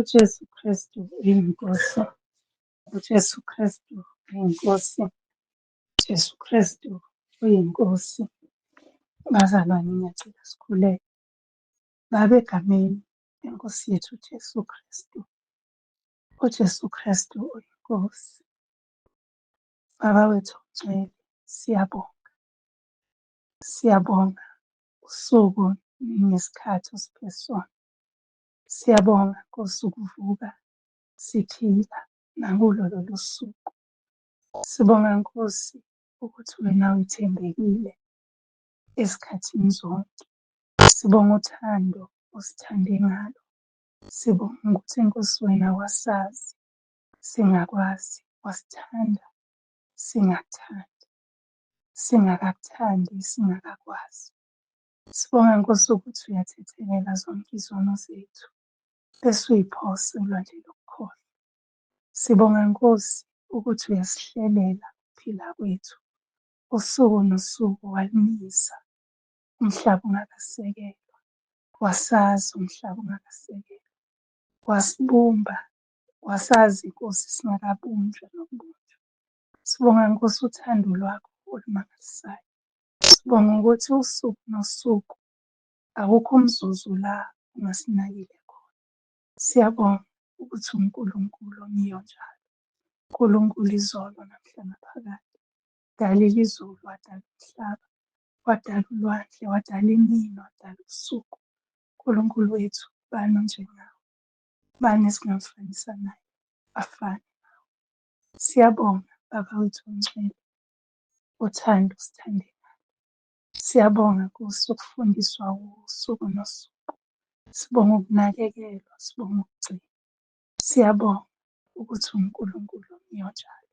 uJesu Kristu uyinkosi. uJesu Kristu uyinkosi. uJesu Kristu uyinkosi. Bazalwane, ngiyacela sikhuleke. Baba, egameni lenkosi yethu uJesu Kristu. uJesu Kristu uyinkosi. Baba wethu ongcwele, siyabonga. Siyabonga usuku nesikhathi osiphe sona. Siyabonga Nkosi ukuvuka siphila nakulo lolu suku. Sibonga Nkosi ukuthi wena uyithembekile ezikhathini zonke. Sibonga uthando osithande ngalo. Sibonga ukuthi Nkosi wena wasazi singakwazi, wasithanda singakuthandi, singakakuthandi singakakwazi. Sibonga Nkosi ukuthi uyathethelela zonke izono zethu bese uyiphosa ulwandle lokukholwa. Sibonga Nkosi ukuthi uyasihlelela ukuphila kwethu. Usuku nosuku walumisa umhlaba ungakasekelwa. Wasazi umhlaba ungakasekelwa. Wasibumba, wasazi Nkosi singakabunjwa nokubunjwa. Sibonga Nkosi uthando lwakho olumangalisayo. Sibonga ukuthi usuku nosuku awukho umzuzu la ungasinakile khona. Siyabonga ukuthi uNkulunkulu omiyo njalo. uNkulunkulu izolo namhla naphakade. Dalile izulu, wadala umhlaba, wadala ulwandle, wadala imini, wadala ubusuku. Nkulunkulu wethu, bani onjengawe? Bani esingamfanisa naye? Afane nawe. Siyabonga Baba wethu ongcwele, uthando osithande ngalo. Siyabonga Nkosi ukufundiswa usuku nosuku. Sibonga ukunakekelwa, sibonga ukugcinwa. Siyabonga ukuthi uNkulunkulu omiyo njalo,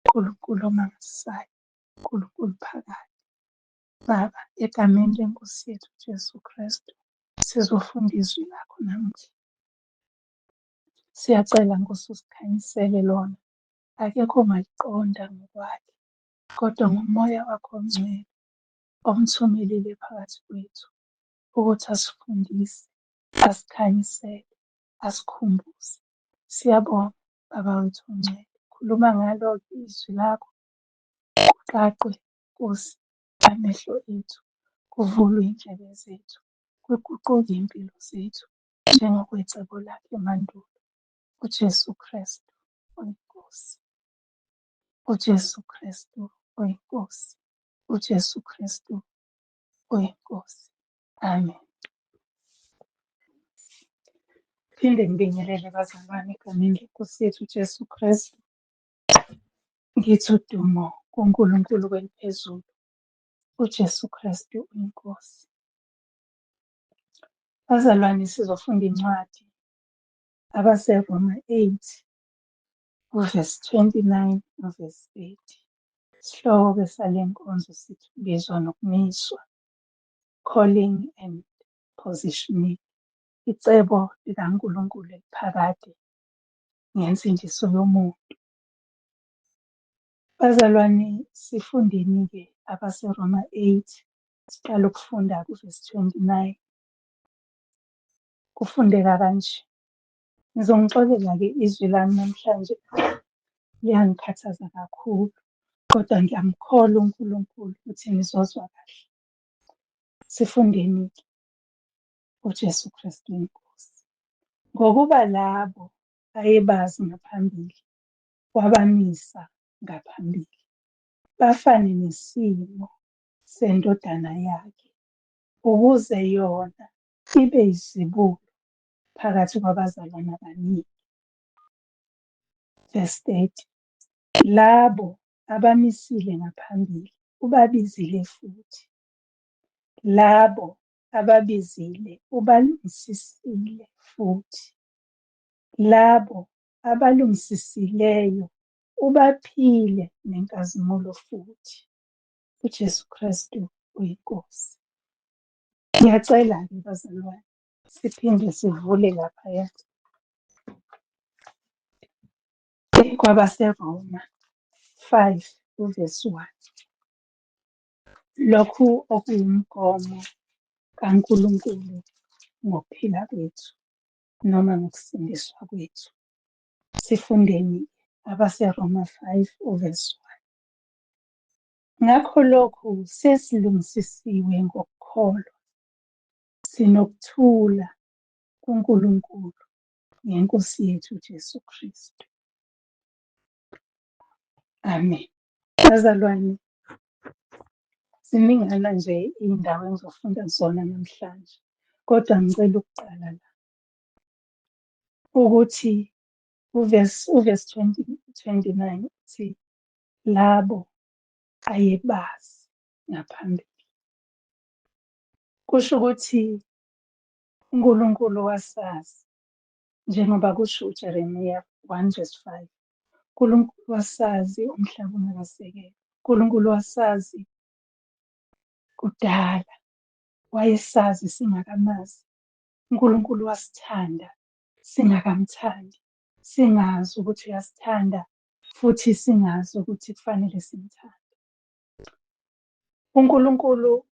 uNkulunkulu omangalisayo, uNkulunkulu phakathi. Baba, egameni lenkosi yethu uJesu Kristu, sizofunda izwi lakho namuhla. Siyacela Nkosi usikhanyisele lona. Akekho ongaliqonda ngokwakhe, kodwa ngomoya wakho ongcwele omthumelile phakathi kwethu ukuthi asifundise, asikhanyisele, asikhumbuze. Siyabonga Baba wethu ongcwele. Khuluma ngalo izwi lakho, kuqaqwe Nkosi amehlo ethu, kuvulwe iy'ndlebe zethu, kuguquke iy'mpilo zethu njengokwecebo lakhe emandulo. uJesu Kristu oyinkosi. uJesu Kristu oyinkosi. uJesu Kristu oyinkosi. Amen. Phinde ngibingelele bazalwane egameni lenkosi yethu uJesu Kristu. Ngithi udumo kuNkulunkulu kweliphezulu. uJesu Kristu uyinkosi. Bazalwane, sizofunda incwadi abaseRoma 8 uvesi 29 novesi 30. Isihloko sale nkonzo sithi kubizwa nokumiswa, calling and positioning. Icebo likaNkulunkulu eliphakade ngensindiso yomuntu. Bazalwane, sifundeni-ke abaseRoma 8, siqala ukufunda kuvesi 29. Kufundeka kanje. Ngizonixolela-ke izwi lami namhlanje liyangikhathaza kakhulu, kodwa ngiyamkholwa uNkulunkulu ukuthi nizozwa kahle. Sifundeni-ke uJesu Kristu inkosi. Ngokuba labo ayebazi ngaphambili, wabamisa ngaphambili, bafane nesimo sendodana yakhe, ukuze yona ibe yizibulo phakathi kwabazalwane abaningi. Verse 30. Labo abamisile ngaphambili ubabizile futhi. Labo ababizile ubalungisisile futhi. Labo abalungisisileyo ubaphile nenkazimulo futhi. uJesu Kristu uyinkosi. Ngiyacela-ke bazalwane, siphinde sivule laphaya kwabaseRoma 5 uvesi 1. Lokhu okuwumgomo kaNkulunkulu ngokuphila kwethu. noma ngokusindiswa kwethu. Sifundeni abaseRoma 5 uvesi 1. Ngakho lokhu sesilungisisiwe ngokukholwa, sinokuthula kuNkulunkulu ngeNkosi yethu uJesu Kristu. Amen. Bazalwane, ziningana nje iy'ndawo engizofunda kuzona namhlanje, kodwa ngicela ukuqala la ukuthi uvesi 29 uthi labo ayebazi ngaphambili. Kusho ukuthi uNkulunkulu wasazi, njengoba kusho uJeremiya 1:5. uNkulunkulu wasazi umhlaba ungakasekelwa. uNkulunkulu wasazi kudala, wayesazi singakamazi. uNkulunkulu wasithanda singakamthandi, singazi ukuthi uyasithanda futhi singazi ukuthi kufanele simthande. uNkulunkulu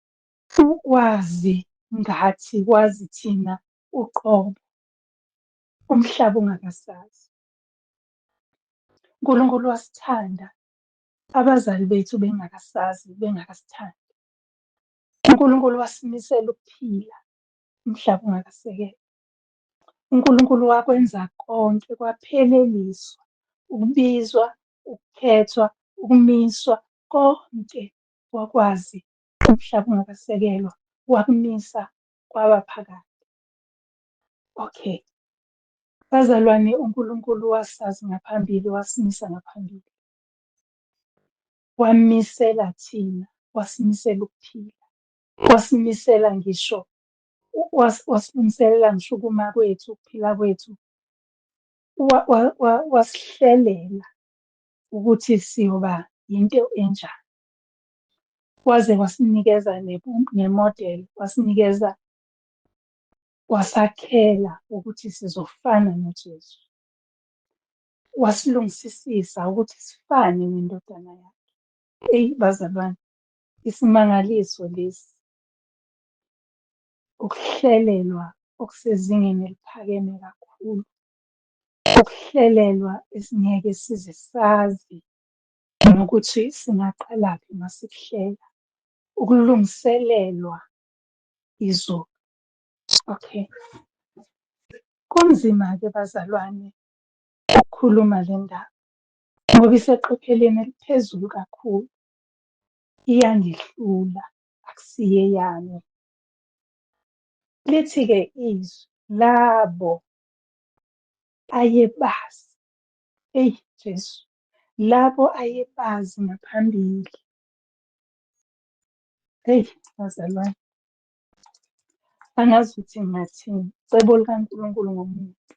wazi ngathi, wazi thina uqobo, umhlaba ungakasazi. uNkulunkulu wasithanda abazali bethu bengakasazi, bengakasithandi. uNkulunkulu wasimisela ukuphila umhlaba ungakasekelwa. uNkulunkulu wakwenza konke kwapheleliswa, ukubizwa, ukukhethwa, ukumiswa, konke wakwazi umhlaba ungakasekelwa, wakumisa kwabaphakade. Okay. Bazalwane, uNkulunkulu wasazi ngaphambili, wasimisa ngaphambili. Wamisela thina, wasimisela ukuphila, wasimisela ngisho, wasilungiselela ngisho ukuma kwethu, ukuphila kwethu. Wasihlelela ukuthi siyoba yinto enjani. Waze wasinikeza nemodeli, wasinikeza, wasakhela ukuthi sizofana noJesu. Wasilungisisisa ukuthi sifane nendodana yakhe. Eyi bazalwane, isimangaliso lesi. Ukuhlelelwa okusezingeni eliphakeme kakhulu. Ukuhlelelwa esingeke size sazi nokuthi singaqalaphi uma sikuhlela. Ukulungiselelwa izulu. Okay. Kunzima-ke bazalwane ukukhuluma le ndaba ngoba iseqophelweni eliphezulu kakhulu. Iyangihlula, akusiyo eyami. Lithi-ke izwi labo ayebazi. Eyi Jesu, labo ayebazi ngaphambili. Eyi bazalwane, angazi ukuthi ngingathini. Icebo likaNkulunkulu ngomuntu.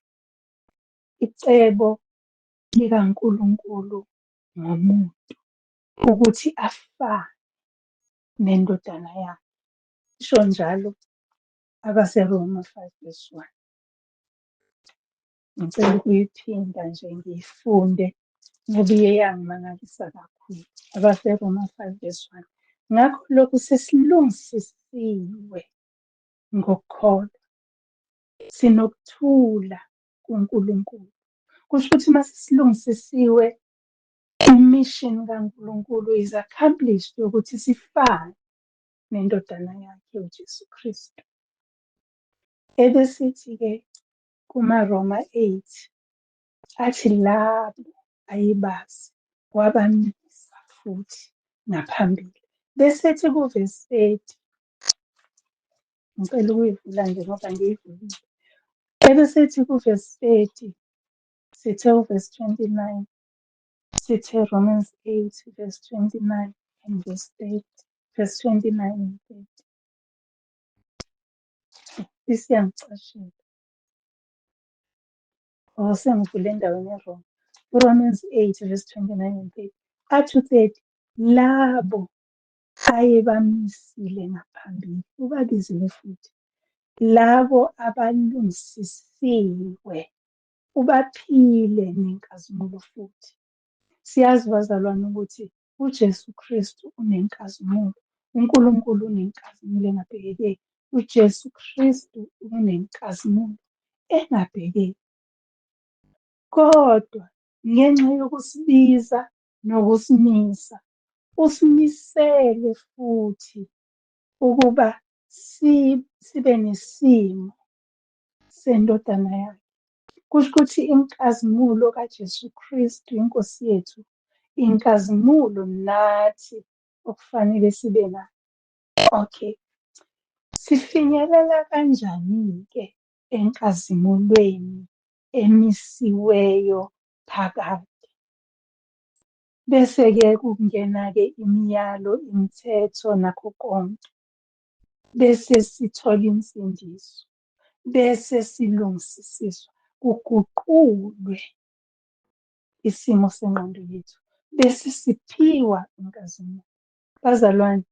Icebo likaNkulunkulu ngomuntu ukuthi afane nendodana yakhe. Isho njalo abaseRoma 5:1. Ngicela ukuyiphinda nje ngiyifunde ngoba iye yangimangalisa kakhulu. abaseRoma 5:1. Ngakho lokhu sesilungisisiwe ngokukholwa, sinokuthula kuNkulunkulu. Kusho ukuthi uma sesilungisisiwe, imishini kaNkulunkulu is accomplished yokuthi sifane nendodana yakhe uJesu Kristu. Ebesithi-ke kumaRoma 8, athi labo ayebazi wabamisa futhi ngaphambili. Bese ethi kuvesi 30, ngicela ukuyivula nje ngoba ngiyivulile. Ebese ethi kuvesi 30, sithe uvesi 29, sithe Romans 8 verse 29 and verse 30, verse 29 and 30. Isiyangicashela. Sengivule endaweni eRoma. Romans 8 verse 29 and 30. Athi 30, labo ayebamisile ngaphambili. Ubabizile futhi. Labo abalungisisiwe, ubaphile nenkazimulo futhi. Siyazi bazalwane ukuthi uJesu Kristu unenkazimulo. uNkulunkulu unenkazimulo engabhekekeki. uJesu Kristu unenkazimulo engabhekeki, kodwa ngenxa yokusibiza nokusimisa, usimisele futhi ukuba sibe nesimo sendodana yakhe. Kusho ukuthi inkazimulo kaJesu Kristu, iNkosi yethu, inkazimulo nathi okufanele sibe nayo. Okay, sifinyelela kanjani-ke enkazimulweni emisiweyo phakade? Bese-ke kungena-ke imiyalo, imithetho nakho konke. Bese sithola insindiso, bese silungisisiswa, kuguqulwe isimo sengqondo yethu, bese siphiwa inkazimulo. Bazalwane,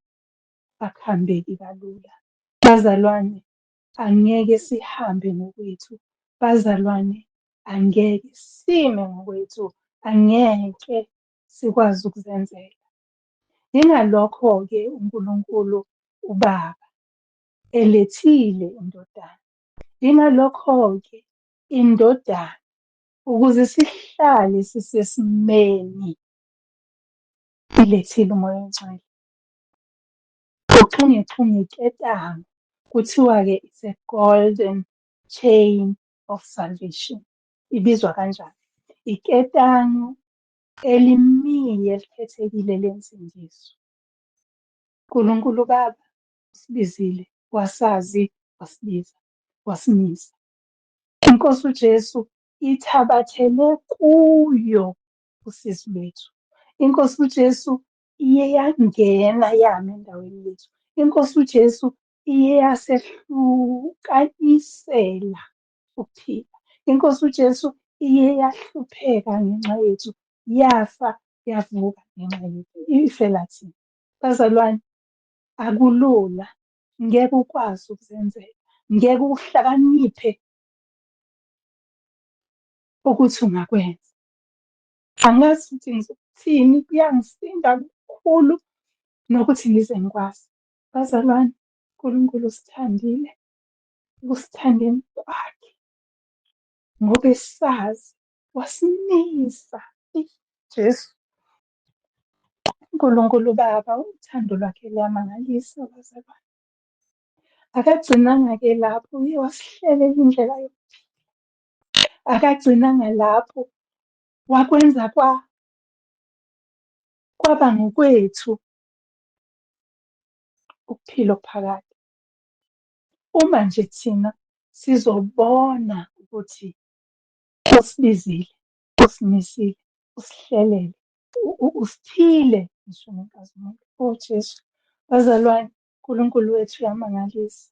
akuhambeki kalula. Bazalwane, angeke sihambe ngokwethu. Bazalwane, angeke sime ngokwethu. Angeke sikwazi ukuzenzela. Yingalokho-ke uNkulunkulu uBaba elethile indodana. Yingalokho-ke indodana, ukuze sihlale sisesimeni, ilethile uMoya oNgcwele. Uchungechunge iketanga, kuthiwa-ke it's a golden chain of salvation. Ibizwa kanjalo. Iketanga elimiye elikhethekile lensindiso. uNkulunkulu Baba usibizile, wasazi, wasibiza, wasimisa. iNkosi uJesu ithabathele kuyo usizi lwethu. iNkosi uJesu iye yangena yama endaweni yethu. iNkosi uJesu iye yasehlukanisela ukuphila. iNkosi uJesu iye yahlupheka ngenxa yethu, yafa yavuka ngenxa yethu. Ifela thina. Bazalwane, akulula, ngeke ukwazi ukuzenzela, ngeke uhlakaniphe ukuthi ungakwenza. Angazi ukuthi ngizokuthini, kuyangisinda kakhulu nokuthi ngize ngikwazi. Bazalwane, uNkulunkulu usithandile, ukusithandeni kwakhe, ngoba esazi wasimisa. Jesu, uNkulunkulu Baba, uthando lwakhe luyamangalisa bazalwane. Akagcinanga-ke lapho, uye wasihlelela indlela yokuphila. Akagcinanga lapho, wakwenza kwaba ngokwethu ukuphila okuphakade. Uma nje thina sizobona ukuthi usibizile, usimisile, usihlelele, usithile ngisho nenkazimulo. Oh Jesu, bazalwane, uNkulunkulu wethu uyamangalisa.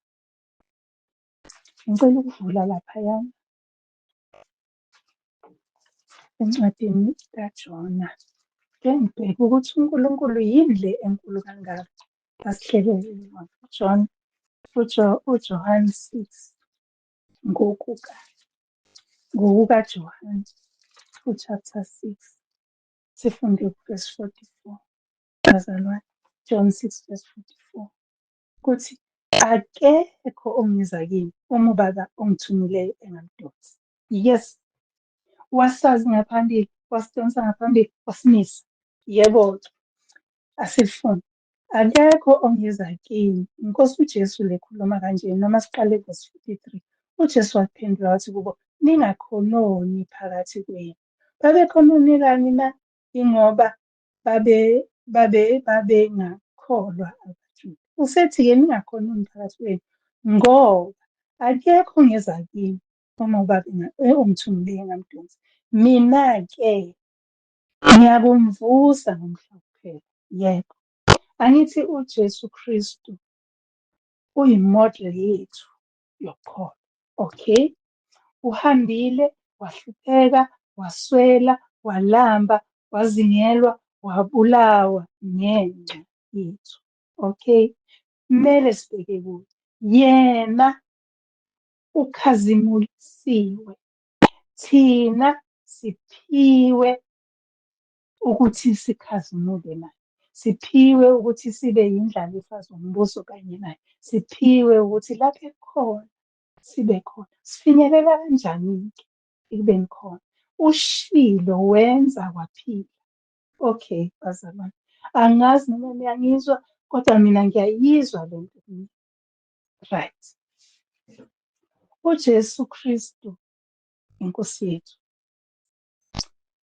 Ngicela ukuvula laphayana encwadini kaJona. Ngeke ngibheke ukuthi uNkulunkulu yini le enkulu kangaka asihlelele yona. uJohane 6, ngokukaJohane, chapter 6, sifunde verse 44. Bazalwane, John 6 verse 44. Kuthi akekho ongeza kimi uma uBaba ongithumileyo engamdonsi. Yes, wasazi ngaphambili, wasidonsa ngaphambili, wasimisa. Yebo, asifuni. Akekho ongeza kimi. iNkosi uJesu le khuluma kanje, noma siqale verse 43. uJesu waphendula wathi kubo, ningakhononi phakathi kwenu. Babekhononelani na? Ingoba babengakholwa abaJuda. Usethi-ke ningakhononi phakathi kwenu, ngoba akekho ongeza kimi uma uBaba ongithumileyo engamdonsi. Mina-ke ngiyakumvusa ngomhla wokuphela. Yebo. Angithi uJesu Kristu uyimodeli yethu yokukholwa. Okay? Uhambile, wahlupheka, waswela, walamba, wazingelwa, wabulawa ngenxa yethu. Okay? Kumele sibheke kuye. Yena ukhazimulisiwe, thina siphiwe ukuthi sikhazimule naye. Siphiwe ukuthi sibe yindlalifa zombuso kanye naye. Siphiwe ukuthi lapho ekhona sibe khona. Sifinyelela kanjani-ke ekubeni khona? Ushilo, wenza, waphila. Okay, bazalwane. Angazi noma niyangizwa, kodwa mina ngiyayizwa le nto. Right. UJesu Kristu, iNkosi yethu,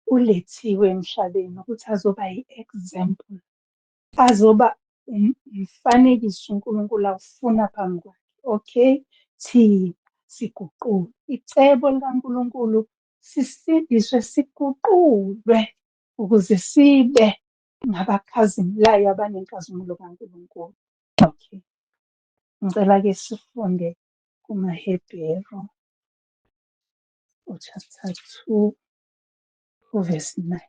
ulethiwe emhlabeni ukuthi azoba yi-example, azoba umfanekiso uNkulunkulu awufuna phambi kwakhe. Okay, thina siguqulwe. Icebo likaNkulunkulu sisindiswe, siguqulwe ukuze sibe ngabakhazimulayo abanenkazimulo kaNkulunkulu. Okay, ngicela-ke sifunde kumaHebheru chapter 2 verse 9.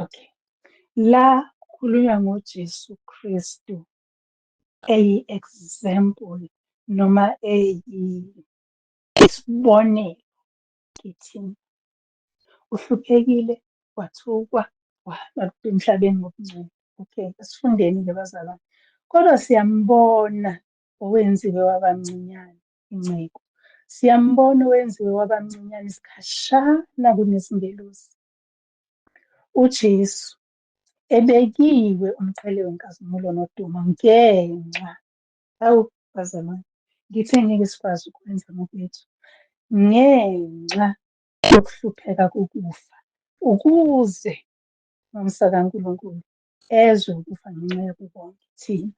Okay, la kukhulunywa ngoJesu Kristu eyi-example noma isibonelo kithina. Uhluphekile, wathukwa, wahamba emhlabeni ngobungcwele. Okay, asifundeni-ke bazalwane. Kodwa siyambona owenziwe wabamncinyane, inceku. Siyambona owenziwe wabamncinyane isikhashana kunezingelosi. UJesu ebekiwe umqhele wenkazimulo nodumo ngenxa, hawu bazalwane, ngithe ngeke sikwazi ukwenza ngokwethu, ngenxa yokuhlupheka kokufa, ukuze umsa kaNkulunkulu ezwe ukufa ngenxa yabo bonke thina.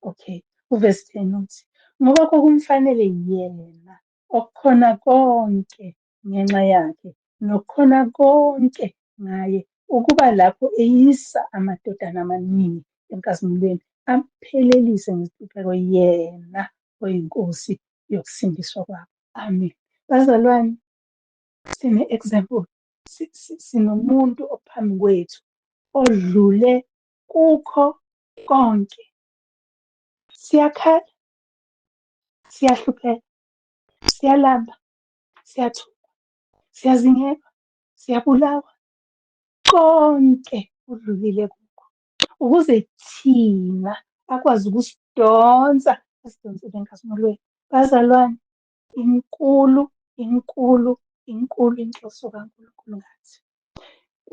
Okay, uvesi 10 uthi, ngoba kwakumfanele yena okukhona konke ngenxa yakhe, nokukhona konke ngaye, ukuba lapho eyisa amadodana amaningi enkazimulweni, amphelelise ngenhlupheko yena oyinkosi yokusindiswa kwabo. Amen. Bazalwane, sine-example, sinomuntu ophambi kwethu odlule kukho konke. Siyakhala, siyahlupheka, siyalamba, siyathukwa, siyazingela, siyabulawa, konke udlulile kukho, ukuze thina akwazi ukusidonsa, asidonsele enkazimulweni. Bazalwane, inkulu, inkulu, inkulu inhloso kaNkulunkulu ngathi.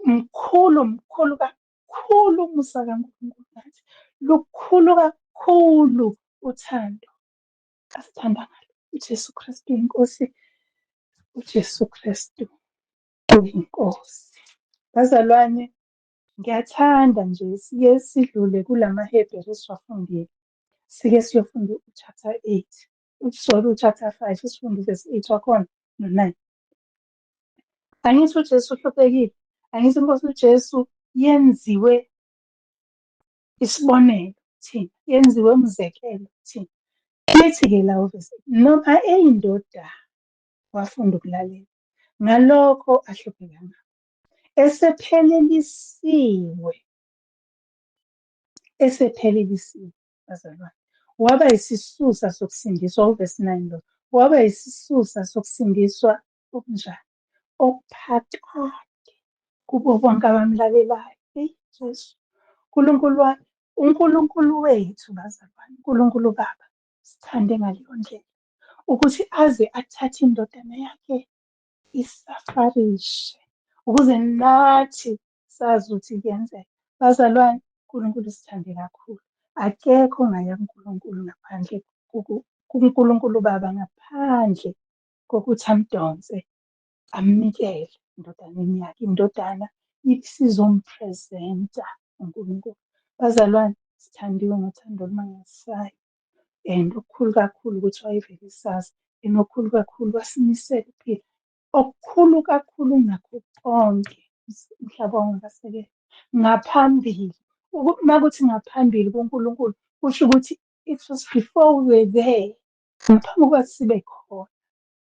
Mkhulu, mkhulu kakhulu umusa kaNkulunkulu ngathi. Lukhulu kakhulu uthando asithanda ngalo uJesu Kristu inkosi, uJesu Kristu uyinkosi. Bazalwane, ngiyathanda nje sike sidlule kulamaHebheru esiwafundile. Sike siyofunda u-chapter 8, sorry, u-chapter 5, sifunde u-verse 8 wakhona no-9. Angithi uJesu uhluphekile, angithi inkosi uJesu yenziwe isibonelo thina, yenziwe umzekelo thina. Lithi-ke la uvesi, noma eyindodana wafunda ukulalela ngalokho ahlupheka ngakho, esephelelisiwe, bazalwane, waba yisisusa sokusindiswa, uvesi 9 lo, waba yisisusa sokusindiswa okunjani, okuphakade kubo bonke abamlalelayo. Eyi Jesu, uNkulunkulu wami, uNkulunkulu wethu, bazalwane, uNkulunkulu Baba, sithande ngaleyo ndlela ukuthi aze athathe indodana yakhe isafarishe, ukuze nathi sazi ukuthi kuyenzeka. Bazalwane, uNkulunkulu sithande kakhulu. Akekho ongaya kuNkulunkulu ngaphandle kuNkulunkulu Baba, ngaphandle kokuthi amdonse, amnikele endodaneni yakhe. Indodana isizompresenta uNkulunkulu. Bazalwane, sithandiwe ngothando olumangalisayo, and okukhulu kakhulu ukuthi wayevele sazi, and okukhulu kakhulu wasimisela ukuphila. Okukhulu kakhulu kunakho konke, umhlaba ungakasekelwa, ngaphambili. Uma kuthi ngaphambili kuNkulunkulu, kusho ukuthi it was before we were there, ngaphambi kokuba sibe khona.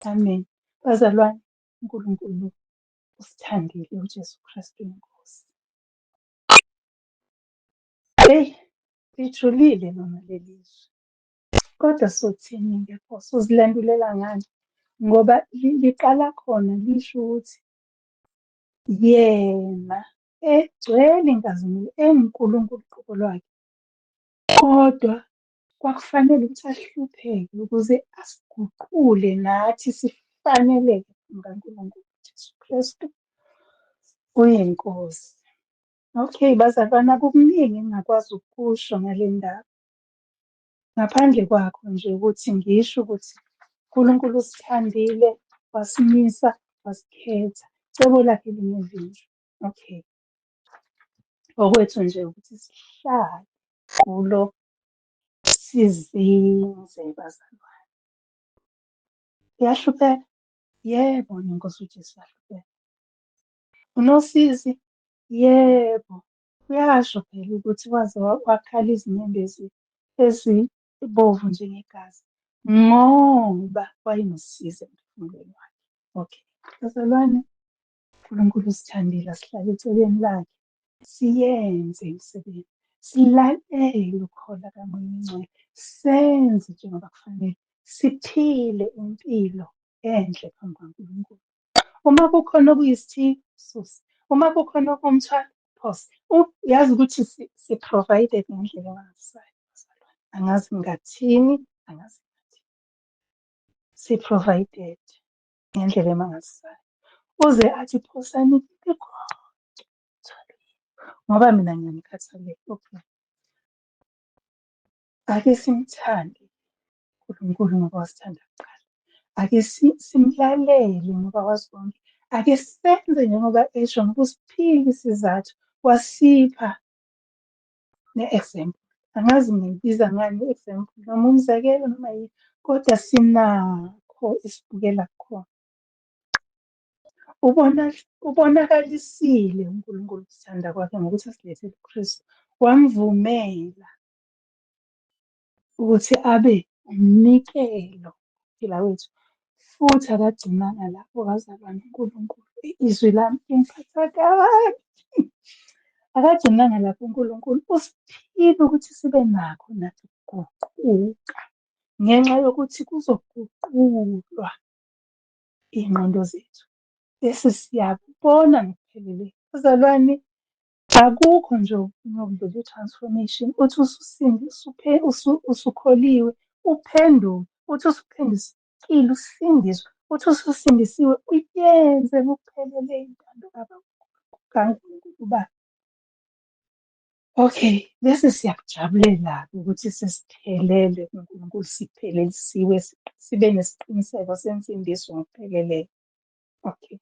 Amen. Bazalwane, uNkulunkulu usithandile uJesu Kristu inkosi. Eyi, lijulile lona leli zwe. Kodwa sothini ngekho, sozilandulela ngani? Ngoba liqala khona lisho ukuthi yena egcwele inkazimulo, enguNkulunkulu uqobo lwakhe, kodwa kwakufanele ukuthi ahlupheke ukuze asiguqule nathi sifaneleke ngaNkulunkulu. Jesu Kristu uyinkosi. Okay, bazalwana, kukuningi engingakwazi ukukusho ngale ndaba. Ngaphandle kwakho nje ukuthi ngisho ukuthi uNkulunkulu usithandile, wasimisa, wasikhetha. Cebo lakhe lingezinje. Okay. Okwethu nje ukuthi sihlale kulo, sizinze bazalwane. Uyahlupheka? Yebo, ngeNkosi uJesu uyahlupheka. Unosizi? Yebo. Uyasho phela ukuthi waze wakhala izinyembezi ezibovu njengegazi ngoba wayenosizi emphefumulweni wakhe. Okay. Bazalwane, uNkulunkulu usithandile, asihlale eceleni lakhe, siyenze imisebenzi, silalele ukukhola kaMoya Oyingcwele, senze njengoba kufanele, siphile impilo enhle phambi kwaNkulunkulu. Uma kukhona okuyisithiyo, suse. Uma kukhona okuwumthwalo, phose. Uyazi ukuthi si-provided ngendlela emangalisayo, bazalwane. Angazi ngathini, angazi ngathini. Si-provided ngendlela emangalisayo. Uze athi phosani ngoba mina ngiyanikhathalela. Okay. Ake simthande uNkulunkulu ngoba wasithanda kuqala. Ake simlalele ngoba wazi konke. Ake senze njengoba esho ngoba usiphile isizathu, wasipha ne-example. Angazi ngiyibiza ngani i-example, noma umzekelo noma yini, kodwa sinakho esibukela kukhona. Ubonakalisile uNkulunkulu ukuthanda kwakhe ngokuthi asilethele uKristu. Wamvumela ukuthi abe umnikelo phila wethu. Futhi akagcinanga lapho, bazalwane. uNkulunkulu, izwi lami lingiphatha kabi. Akagcinanga lapho uNkulunkulu. Usiphile ukuthi sibe nakho nathi ukuguquka ngenxa yokuthi kuzoguqulwa iy'ngqondo zethu. Bese siyabona ngokuphelele. Bazalwane, akukho nje okudlula i-transformation. Uthi usukholiwe, uphenduke. Uthi usuphendusekile, usindiswe. Uthi ususindisiwe, uyenze ngokuphelele intando kaNkulunkulu Baba. Okay, bese siyakujabulela-ke ukuthi sesiphelele kuNkulunkulu, siphelelisiwe, sibe nesiqiniseko sensindiso ngokupheleleyo. Okay.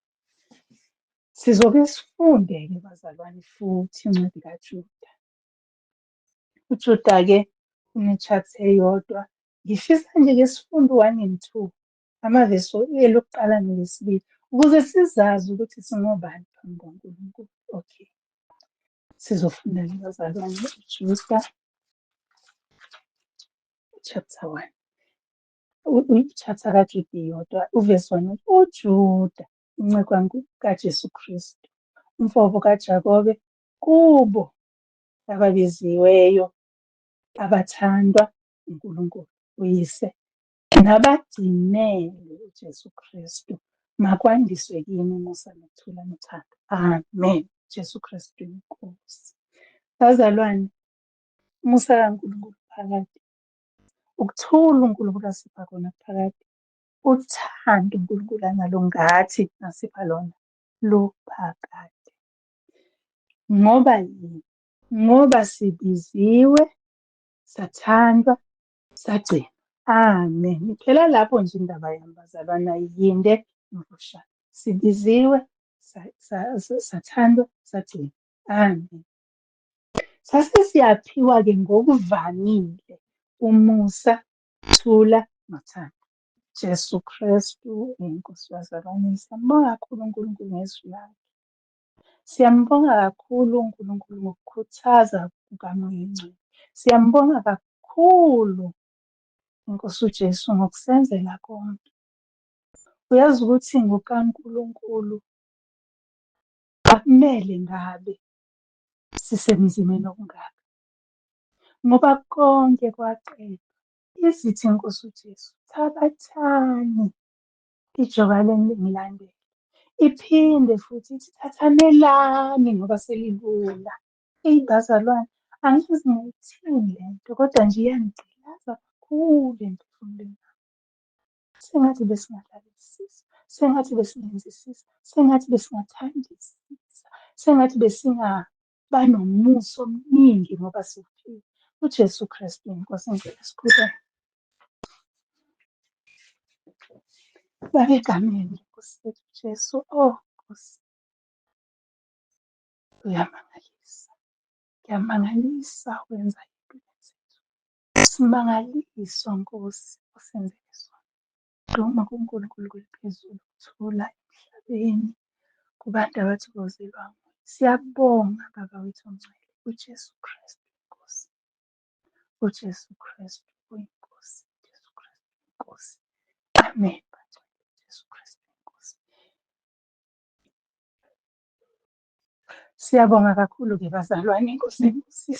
Sizoke sifunde-ke bazalwane futhi incwadi kaJuda. UJuda-ke une-chapter eyodwa. Ngifisa nje-ke sifunde u-1 and 2, amavesi elokuqala nelesibili, ukuze sizazi ukuthi singobani phambi kwaNkulunkulu. Okay. Sizofunda-ke bazalwane uJuda chapter 1. I-chapter kaJuda iyodwa, uvesi 1 uthi, uJuda, inceku kaJesu Kristu, umfowabo kaJakobe, kubo ababiziweyo, abathandwa uNkulunkulu Uyise, nabagcinelwe uJesu Kristu. Makwandiswe kini umusa nokuthula nothando. Amen. Jesu Kristu inkosi. Bazalwane, umusa kaNkulunkulu phakathi, ukuthula uNkulunkulu asipha khona phakathi, uthando uNkulunkulu analo ngathi nasipha lona luphakade. Ngoba yini? Ngoba sibiziwe, sathandwa, sagcinwa. Amen. Iphela lapho nje indaba yami bazalwana, yinde mfushane. Sibiziwe, sathandwa, sagcinwa. Amen. Sasesiyaphiwa-ke ngokuvamile umusa, ukuthula nothando. Jesu Kristu inkosi. Bazalwane, siyambonga kakhulu uNkulunkulu ngezwi lakhe. Siyambonga kakhulu uNkulunkulu ngokukhuthaza kukaMoya Oyingcwele. Siyambonga kakhulu inkosi uJesu ngokusenzela konke. Uyazi ukuthi ngokaNkulunkulu akumele ngabe sisemzimeni okungaka, ngoba konke kwaqedwa. Izithi inkosi uJesu, thabathani ijoka lenu lingilandele. Iphinde futhi ithi thathanelani ngoba selilula. Eyi bazalwane, angizi ngiyithini le nto, kodwa nje iyangigcina iqhakaza kakhulu emphefumulweni. Sengathi besingadlalisisa, sengathi besingenzisisa, sengathi besingathandisisa, sengathi besingaba nomusa omningi ngoba siphila. UJesu Kristu inkosi ngicela sikhuleke. Baba egameni Nkosi yethu Jesu, oh Nkosi, uyamangalisa, uyamangalisa wenza impilo zethu. Simangaliswa Nkosi osenzele sona. Duma kuNkulunkulu kuliphezulu, thula emhlabeni kubantu abathokozelwa nguwe. Siyabonga Baba wethu omngcwele, uJesu Kristu inkosi, uJesu Kristu uyinkosi, uJesu Kristu inkosi. Amen. Bangcwele, uJesu Kristu inkosi. Siyabonga kakhulu-ke bazalwane, inkosi enkosi.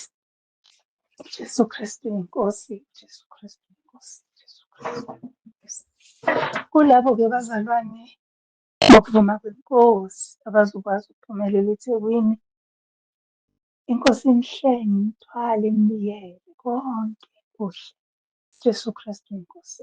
Jesu Kristu inkosi, Jesu Kristu inkosi, Jesu Kristu inkosi. Kulabo-ke bazalwane bokuvuma kwenkosi abazokwazi ukuphumelela eThekwini, inkosi imhlenge, imthwale, imbiyele konke kuhle. Jesu Kristu inkosi.